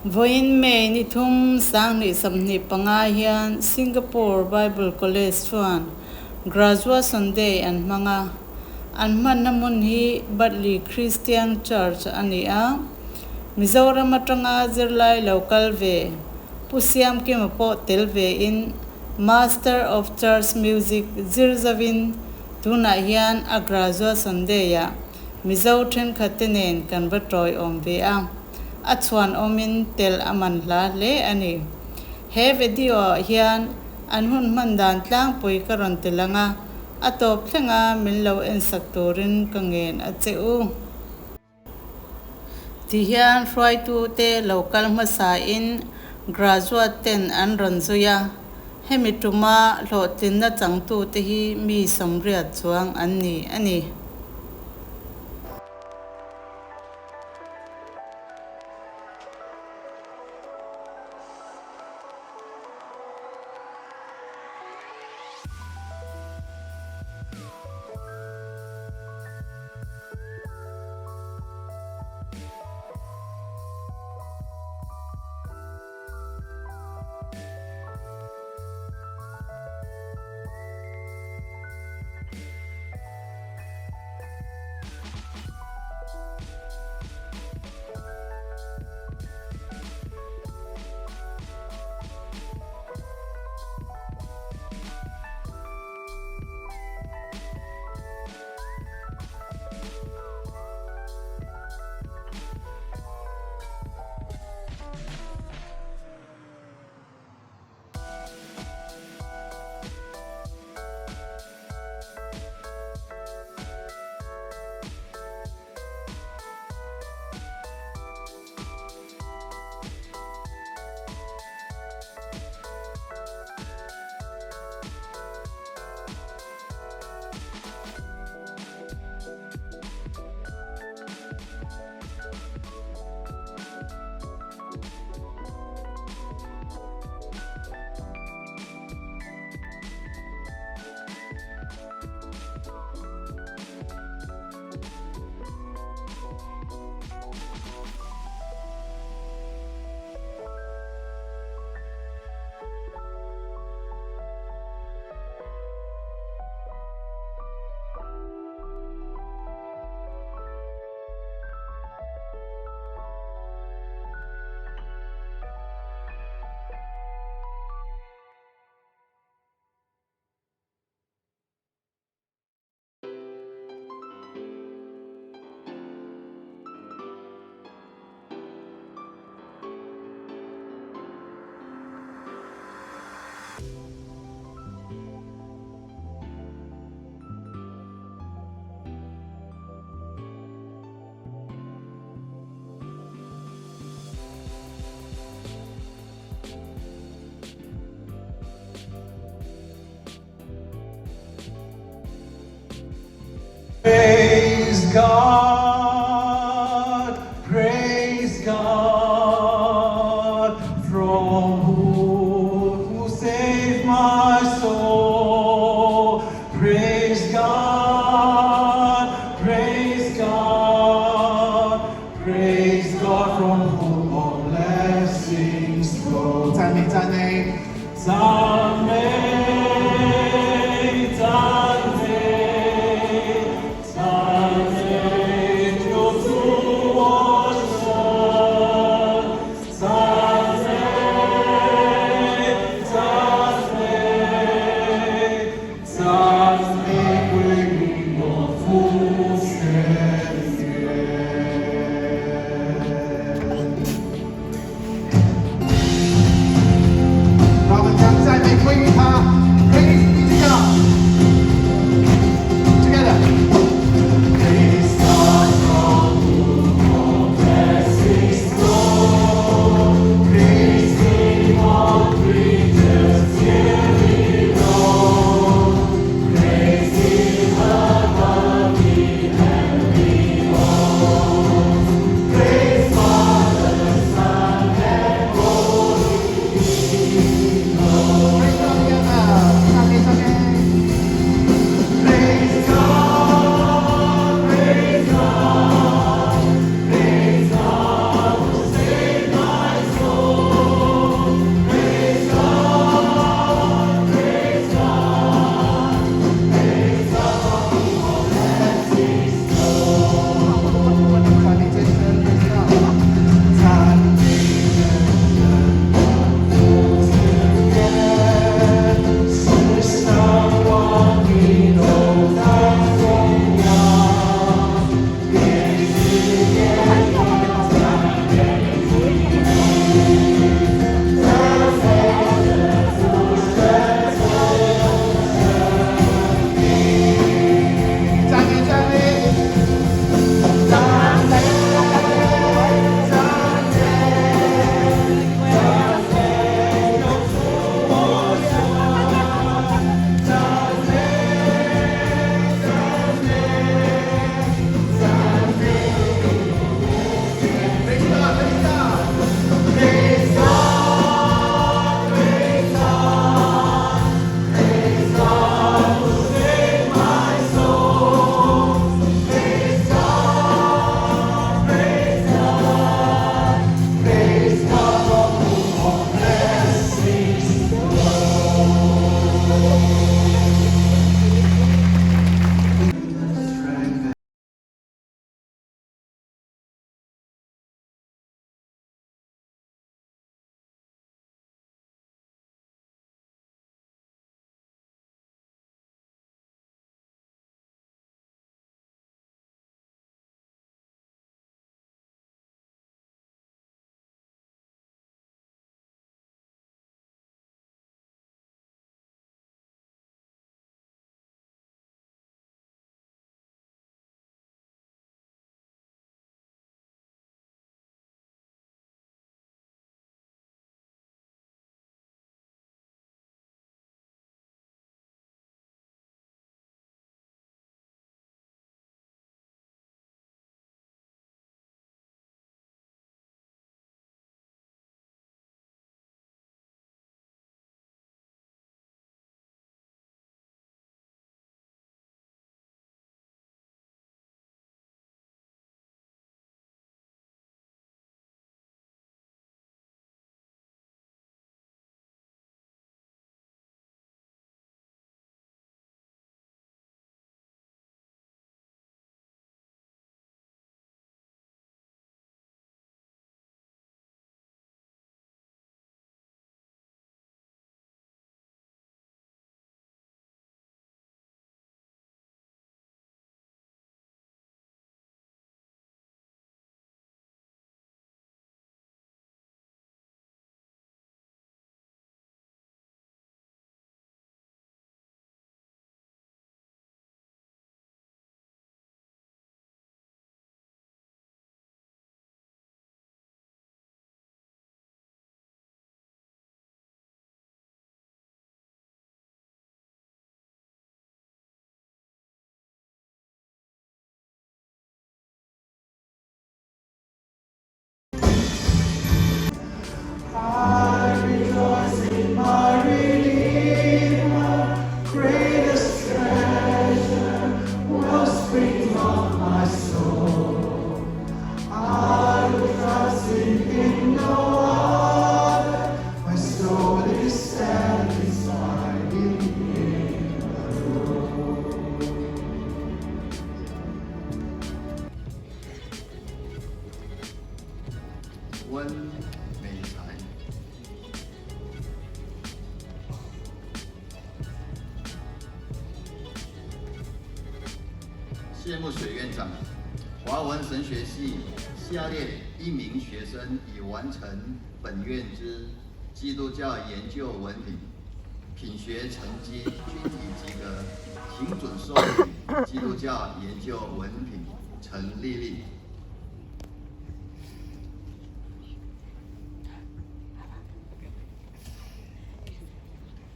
Voin me ni thum sang ni samni panga hian Singapore Bible College chuan Graduate Sunday and manga an man namun hi Bartley Christian Church ani a Mizoram atanga zirlai local ve Siamkima tel ve in Master of Church Music zirzavin tuna hian a Graduate Sunday ya Mizo then khatenen kan batoi om ve a Achuan omin tel manhla le ani he video hian an hun mandan tlang pui karon telanga atop thlanga minlo en saktorin kangen acheu ti hian roi tu te local masa in graduate ten an ranzuya hemituma hlotin na changtu te hi mi somriat chuang anni ani Praise God, from who saved my soul. Praise God, from whom all blessings flow. Tane, 温美才。谢幕水院长，华文神学系下列1名学生已完成本院之基督教研究文凭，品学成绩均已及格，请准授予基督教研究文凭陈丽丽。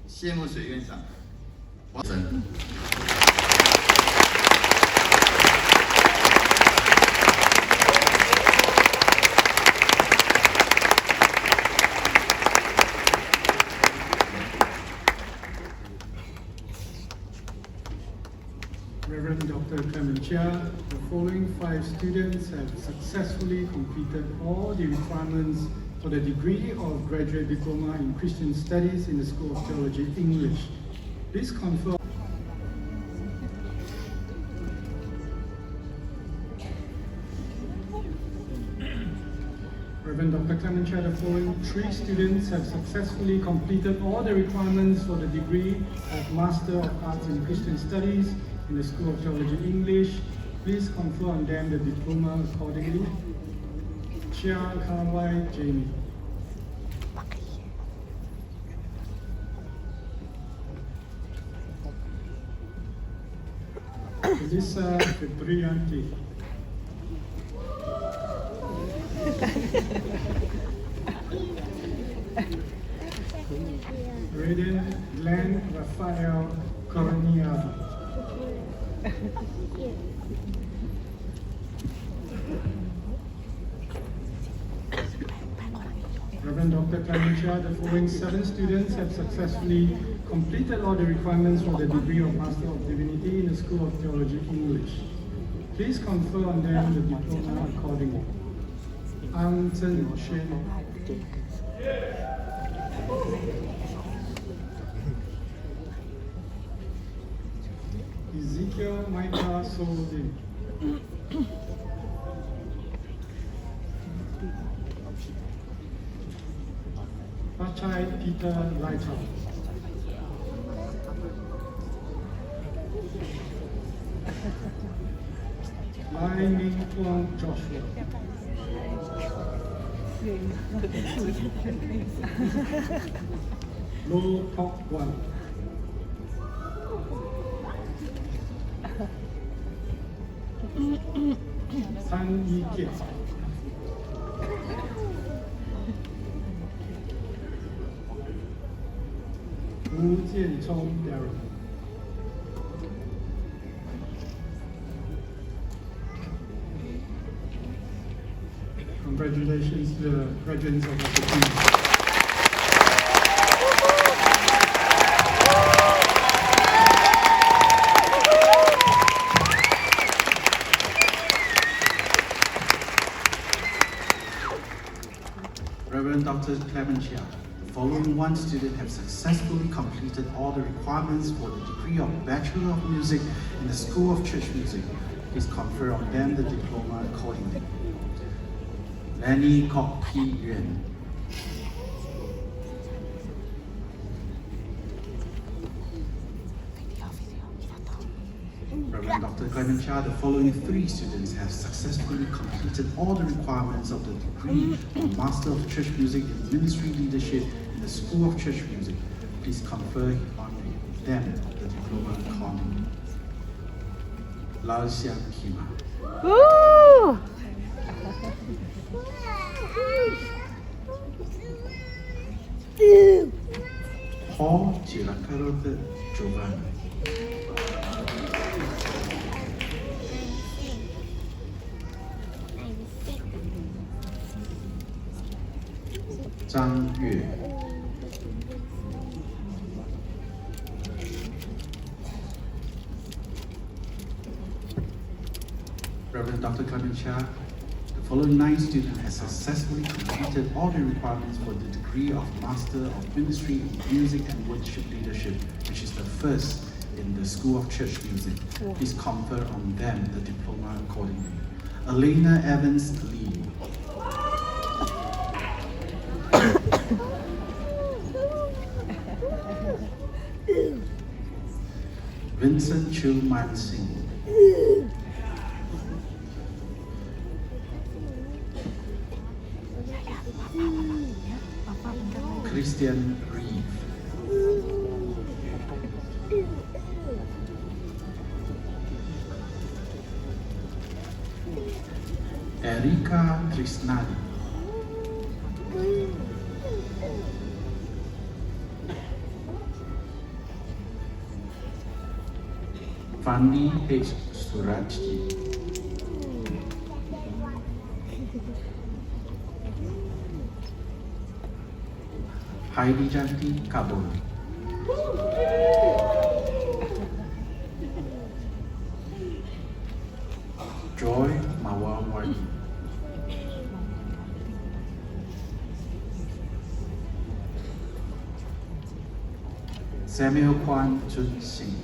谢幕水院长，王生。Reverend Dr. Clement Chia, the following 5 students have successfully completed all the requirements for the degree of Graduate Diploma in Christian Studies in the School of Theology, English. Please confirm. Reverend Dr. Clement Chia, the following 3 students have successfully completed all the requirements for the degree of Master of Arts in Christian Studies in the School of Theology, English. Please confer on them the diploma accordingly. Siamkima Jamie. Elisa Febrianti. Raiden Glenn Rafael Coroniado. Reverend Dr. Clement Chia, the following 7 students have successfully completed all the requirements for the degree of Master of Divinity in the School of Theology, English. Please confer on them the diploma accordingly. Ang Chen Shen. Ezekiel Micah Soldin. Pachai Peter Lighthouse. Lai Ming Tuan Joshua. Lo Tok Wan. San Yi Kiet. Wu Jianchong Darren. Congratulations to the graduates of the team. Reverend Dr. Clement Chia, the following 1 student have successfully completed all the requirements for the degree of Bachelor of Music in the School of Church Music. Please confer on them the diploma accordingly. Lenny Kok Ki Yuan. Reverend Dr. Clement Chia, the following 3 students have successfully completed all the requirements of the degree of Master of Church Music in Ministry Leadership in the School of Church Music. Please confer on them the diploma accordingly. Siamkima. Woo! Paul Giancarlo Giovanni. Zhang Yue. Reverend Dr. Clement Chia, the following 9 students have successfully completed all the requirements for the degree of Master of Ministry in Music and Worship Leadership, which is the first in the School of Church Music. Please confer on them the diploma accordingly. Elena Evans Lee. Vincent Chu Man Singh. Christian Reeve. Erika Krishnani. Fandi H. Surajji. Heidi Janti Kabul. Joy Mawawadi. Samuel Kwan Chun Singh.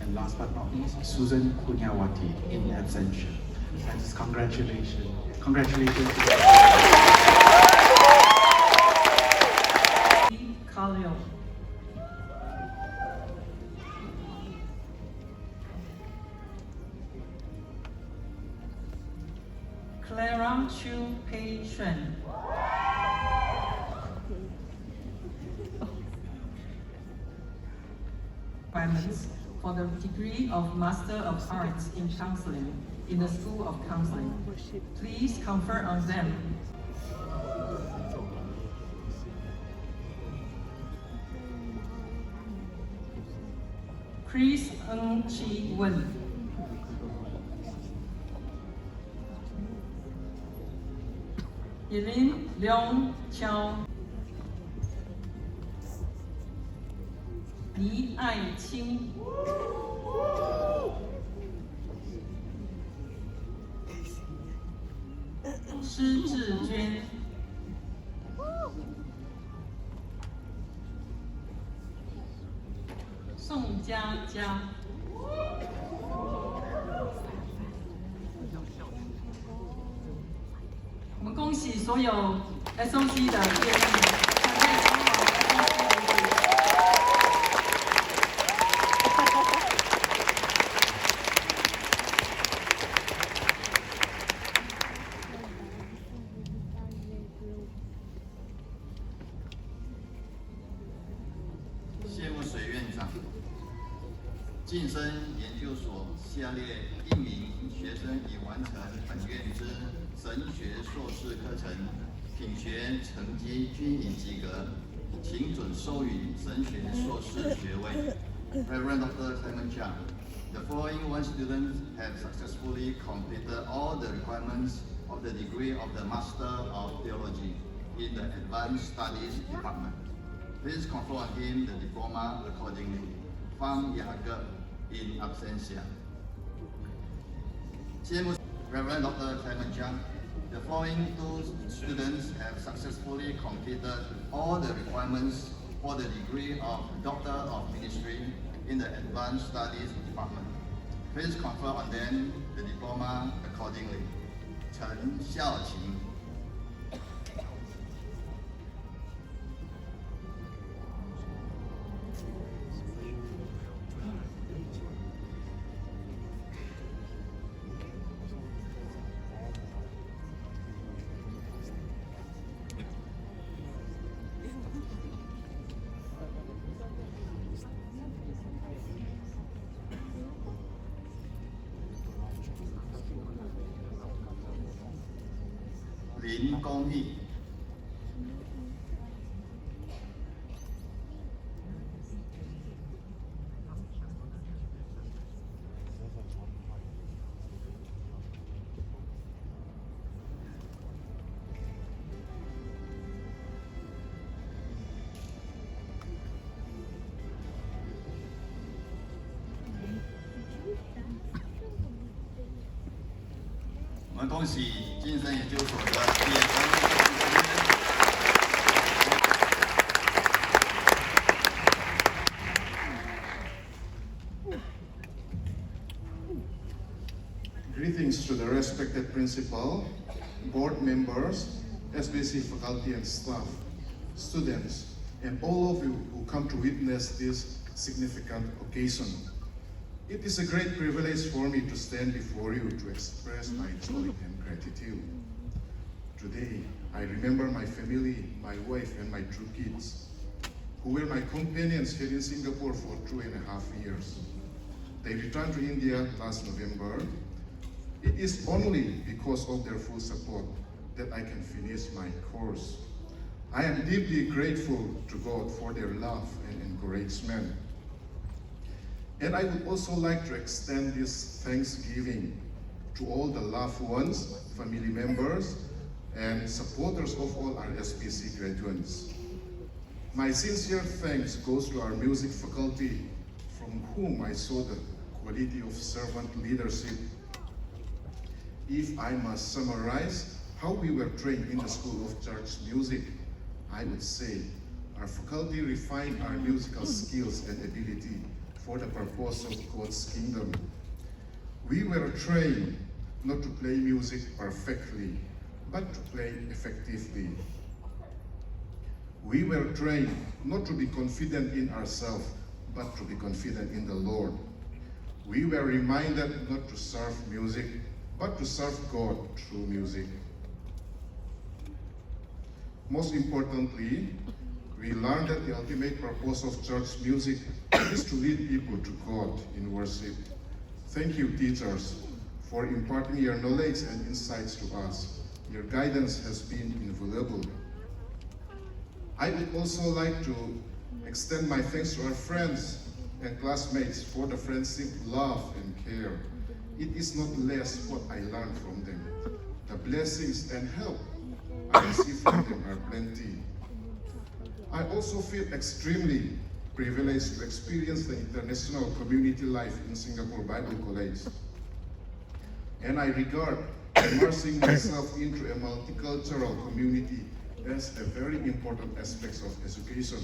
And last but not least, Susan Kunyawati in absentia. That is congratulations. Congratulations to Kaleo. Clara Chu Pei Xuan. Requirements for the degree of Master of Arts in Counseling in the School of Counseling. Please confer on them. Chris Ng Chi Wen. Yilin Leong Chao. Li Ai Qing.施志娟。宋佳佳。我们恭喜所有 SOC 的毕业生，团队前往 SOC 为主。谢慕水院长，晋升研究所下列1名学生已完成本院之神学硕士课程，品学成绩均已及格，请准授予神学硕士学位。Reverend Dr. Simon Chiang, the following one students have successfully completed all the requirements of the degree of the Master of Theology in the Advanced Studies Department. Please confer on him the diploma accordingly. Fang Yager in absentia. Reverend Dr. Clement Chiang, the following 2 students have successfully completed all the requirements for the degree of Doctor of Ministry in the Advanced Studies Department. Please confer on them the diploma accordingly. Chen Xiaoqing. Lin Gong Yi.我们恭喜晋升研究所的毕业生。Greetings to the respected principal, board members, SBC faculty and staff. students, and all of you who come to witness this significant occasion. It is a great privilege for me to stand before you to express my joy and gratitude. Today, I remember my family, my wife, and my 2 kids, who were my companions here in Singapore for 2.5 years. They returned to India last November. It is only because of their full support that I can finish my course. I am deeply grateful to God for their love and encouragement. And I would also like to extend this thanksgiving to all the loved ones, family members, and supporters of all our SBC graduates. My sincere thanks goes to our music faculty, from whom I saw the quality of servant leadership. If I must summarize how we were trained in the School of Church Music, I would say our faculty refined our musical skills and ability for the purpose of God's kingdom. We were trained not to play music perfectly, but to play effectively. We were trained not to be confident in ourselves, but to be confident in the Lord. We were reminded not to serve music, but to serve God through music. Most importantly, we learned that the ultimate purpose of church music is to lead people to God in worship. Thank you, teachers, for imparting your knowledge and insights to us. Your guidance has been invaluable. I would also like to extend my thanks to our friends and classmates for the friendship, love, and care. It is not less what I learned from them. The blessings and help I receive from them are plenty. I also feel extremely privileged to experience the international community life in Singapore Bible College. And I regard immersing myself into a multicultural community as a very important aspect of education.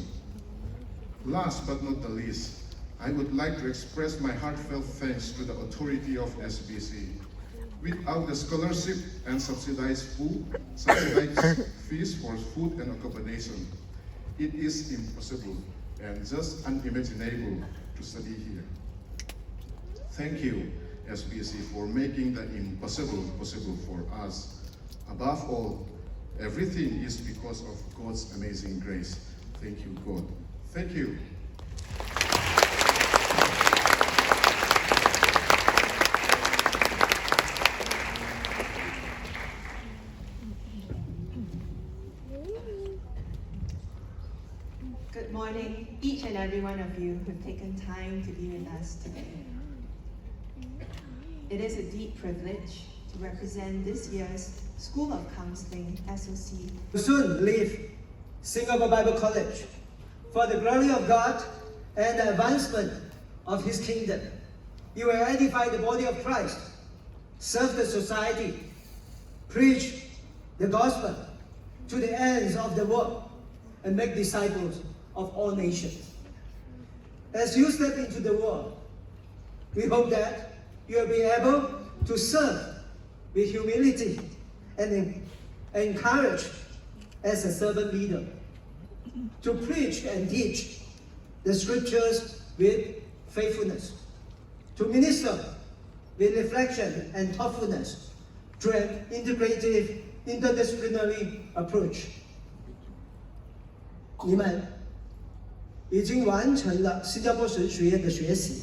Last but not the least, I would like to express my heartfelt thanks to the authority of SBC. Without the scholarship and subsidized fees for food and accommodation, it is impossible and just unimaginable to study here. Thank you, SBC, for making the impossible possible for us. Above all, everything is because of God's amazing grace. Thank you, God. Thank you. Good morning, each and every one of you who've taken time to be with us today. It is a deep privilege to represent this year's School of Counseling SOC. Will soon leave Singapore Bible College for the glory of God and the advancement of His kingdom. You will edify the body of Christ, serve the society, preach the gospel to the ends of the world, and make disciples of all nations. As you step into the world, we hope that you will be able to serve with humility and encourage as a servant leader, to preach and teach the scriptures with faithfulness, to minister with reflection and thoughtfulness through an integrative, interdisciplinary approach. 你们已经完成了新加坡神学院的学习，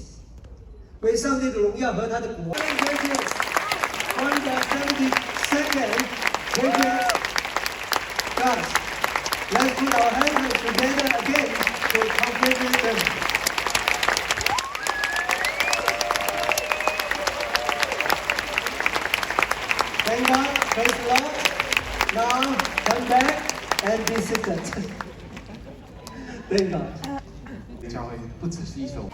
为上帝的荣耀和他的国。On the 72nd graduate class, let's put our hands together again to congratulate them. Thank God, praise the Lord. Now come back and be seated. Thank God. 教会不只是一首。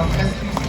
of SPC.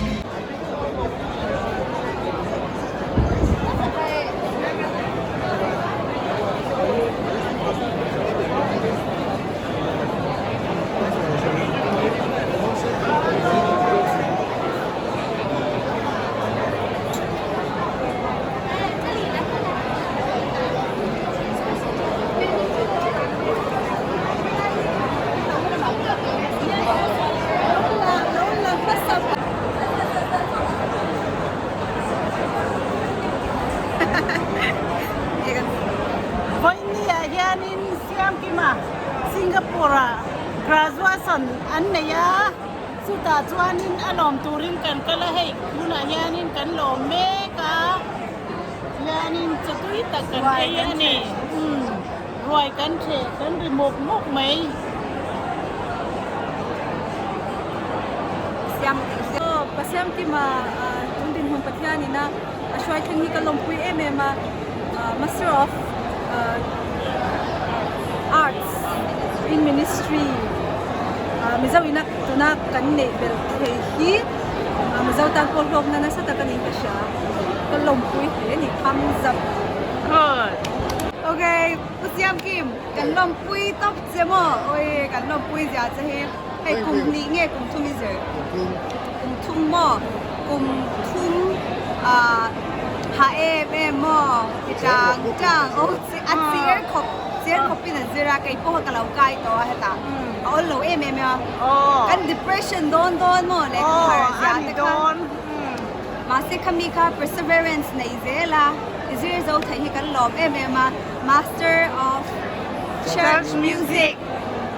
Voinia hianin Siamkima Singapore graduation an neya suta chuanin alom turin kan kala hei kuna hianin kan lom me ka hianin chatui tak kan kaya ni roi kan the kan remove mok mai Siamkima tundin hong pathiani na ashwai thingi kalom pui emema Master of Arts in Ministry mizaw inak tunak kanne bel hi mizaw tan polhok na nasa takanin ka siya kalom pui ni kamzap good okay Siamkim kalom pui top jemo oi kalom pui ja chahe hey kum ni nge kum thumi je kum thum mo kum thum ha em mo chang o asier khop pin zira kai po ka lau kai to ha ta o lo em kan depression don mo le har ja ta don ma se khami ka perseverance nei zela izir zo thai hi kan lom Master of Church Music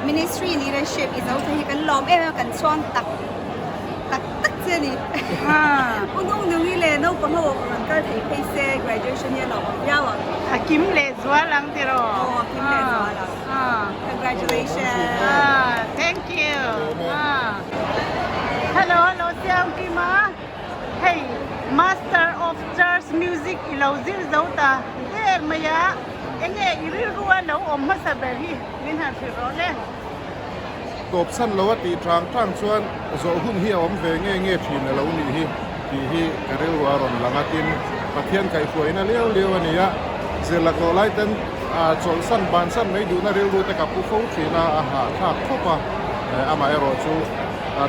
Ministry Leadership is out thai kan lom kan chuan tak ni unong nung ile no pang ho kan thai phaise graduation ya lo yawa hakim le zwa lang tiro hakim le zwa lang congratulations thank you hello Siamkima hey Master of Church Music ilozir zauta maya enge irir ruwa lo omma sabari min ha firole top san lawati trang chuan zo hun hi om ve nge thin lo ni hi karel waron langatin pathian kai fuina leo ania zelak lo lai ten chol san ban san mai du na rel ru te ka pu fo thina ha tha khopa ama ero chu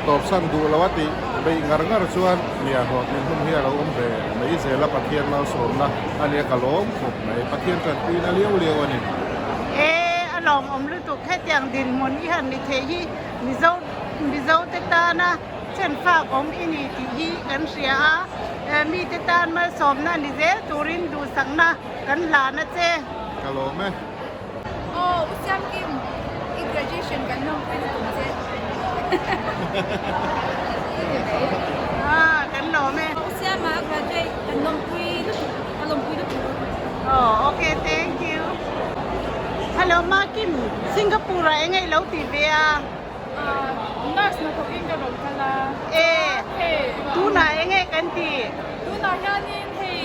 top san du lawati bei ngar chuan nia ho tin hun hi lo om ve mai zela pathian lo som na ania kalom khop mai pathian tan tuina leo ani lom om lu tu khet yang din mon i han ni the hi mi zo te ta na chen fa om ini ti hi kan sia mi te tan ma som na ni ze turin du sang na kan la na che kalome Siamkim graduation kan nom pui tu je kan lome Siama graduate kan nom pui tu okay thank you hello Makim Singapore engai lo ti ve nurse na ko in ka rom kala tu na engai kan ti tu na hianin hey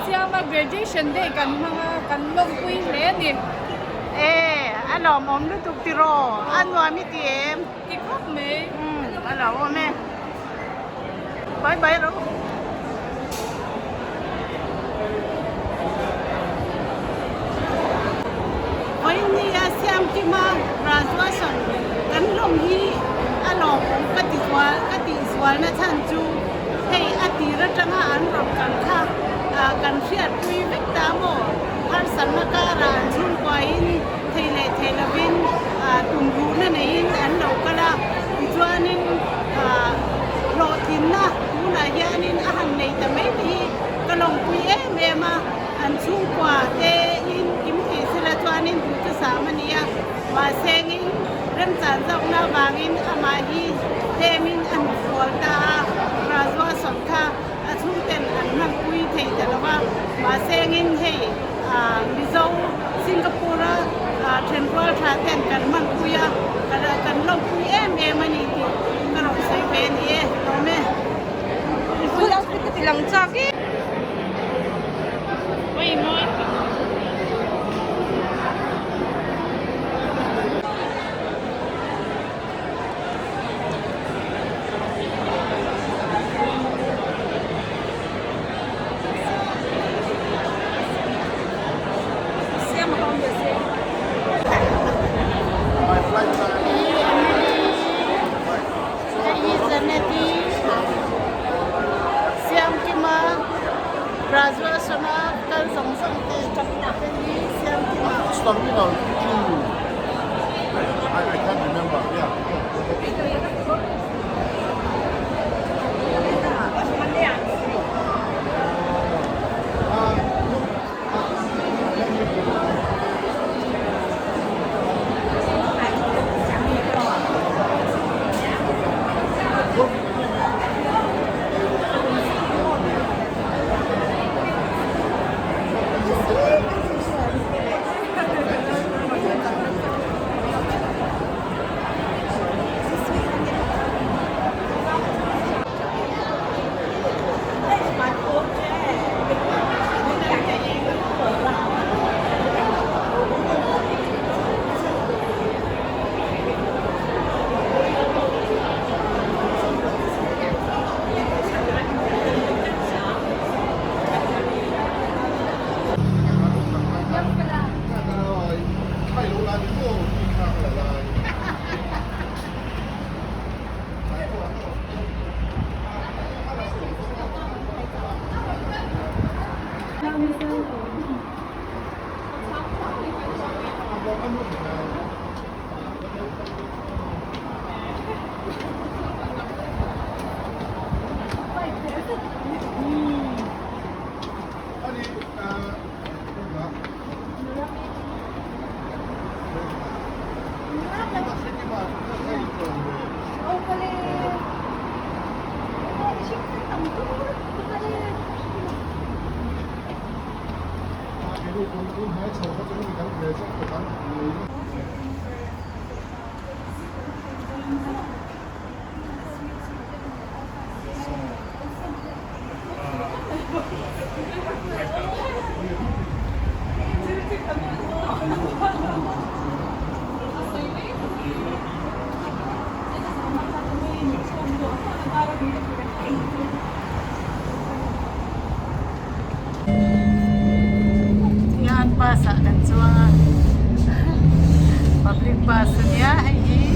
Siama graduation day kan mga kan nom pui le ni alom om lu tu tiro anwa mi ti em ti khop me alo me bye ro Voinia Siamkima graduation kan lom hi alom kati swal na chan chu hey ati ra tanga an rom kan kha kan fiat tui vek ta mo har san na ka ran chun kwai ni thele vin tum ru na nei an lo kala chuanin ro tin na tu na hianin a han nei ta mai ti kalong pui ma an chung kwa te in kim thi sila chuanin tu ta samania ma sengin rem chan zau na wangin ama hi temin an fual ta razwa somkha a chung ten an man pui thei ta lawa ma sengin hei mizo Singapore Central tha ten kan man puya kan long pui ani ti kan ro sai pe ni lo me Pulang kita tilang caki. Wait, no. terminal 2. I can't remember. Yeah. Yan basa dan suang public bus niya ini.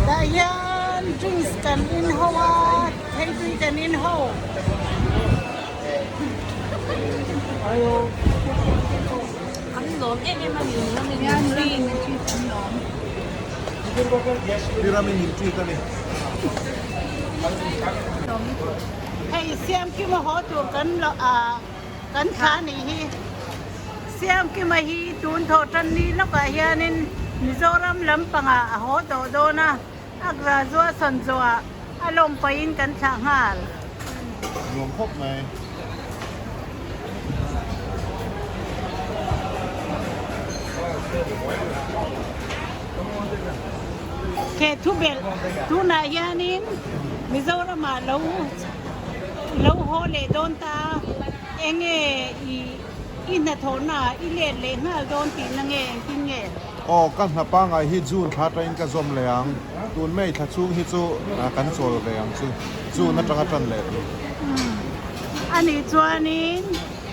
Dayan drinks kan in hawa, hey drink kan in ho. Ayo. Pyramid Military tadi. Hey Siamkima ho tu kan kan kha ni hi. Siamkima hi tun tho tan ni lo ka hianin Mizoram lampanga ho do na agra zua son zua alom pain kan changhal. รวมพบไหม Ke tu bel tu na yanin Mizoram lo ho le don ta enge I ina thona ile le nga don tin na nge tin nge อ๋อกันหาป้าไงฮิจูนพาตอินกะซอมเลยอังตูนไม่ทัดซูฮิจูกันโซลเลยอังจูนัดจังกันเลย อันนี้จวนนี้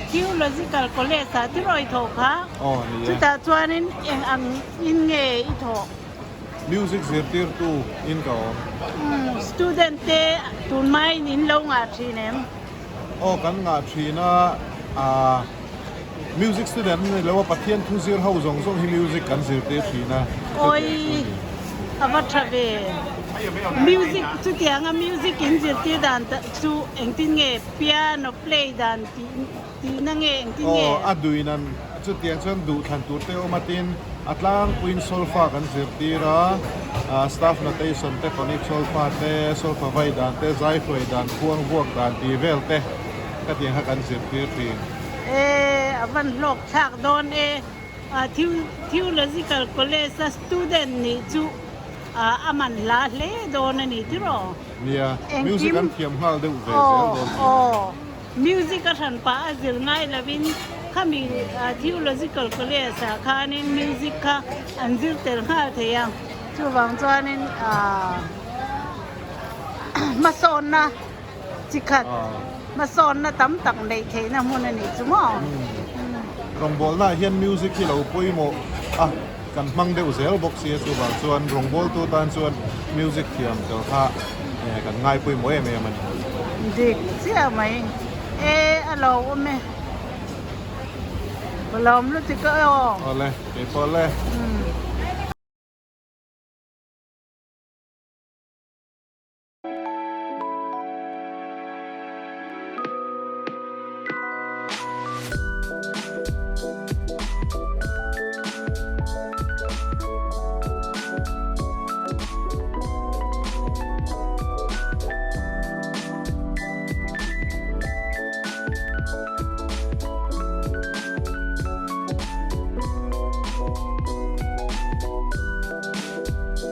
ทิวโลจิคอลคอลเลจที่รอยถกค่ะ อ๋อนี่ ชุดตาจวนนี้เองอังอินเงยอีถก มิวสิกเสียตีร์ตูอินกอ สตูเดนเตตูนไม่นินลงอาทีเนม อ๋อกันงาทีนะมิวสิกสตูเดนต์เลยว่าปะเทียนทุเซียร์เฮาซงฮิมิวสิกกันเสียตีทีนะ โอ้ยอวัชเวมิวสิกชุดเดียงมิวสิกอินเสียตีดันชูเองตินเงยเปียโนเพลย์ดันตีนังเงยเองติน อ๋อ เงย อัดดูนันจุดเดียงชนดูทันตูเตอมาตินอัตลางควีนโซลฟากันเสียตีระสตาฟนาเตชันเตคอนิกโซลฟาเตโซลฟาไวดันเตไซฟไวดันพวงบวกดันตีเวลเตก็เดียงหักกันเสียตีที วันโลกฉากโดนทิวโลจิคอลคอลเลจสตูเดนนี่จูมันลาเลโดนนี่ที่รอ เนี่ยมิวสิกกันเทียมหัลเดือดเว มิวสิกกันป้าจิลง่ายละวินข้ามีทิวโลจิคอลคอลเลจข้านี่มิวสิกค่ะอันจิลเตอร์ข้าเทียงจู่วังจวนนี่ มาโซนนะจิกัดมาโซนนะตั้มตังเลยเทนะมันนี่จุ๊มอ๋อ รองบอลน่ะเฮียนมิวสิกที่เราปุ้ยโมอ่ะกันมังเดวเซลบ็อกซี่ส่วนส่วนรองบอลตัวตานส่วนมิวสิกเทียมเจ้าท่าเนี่ยกันง่ายปุ้ยโมเอเมมัน เด็กเสียไหมเราไม่เราไม่รู้จะก็อ๋อ เอาเลยเดี๋ยวพอเลย ม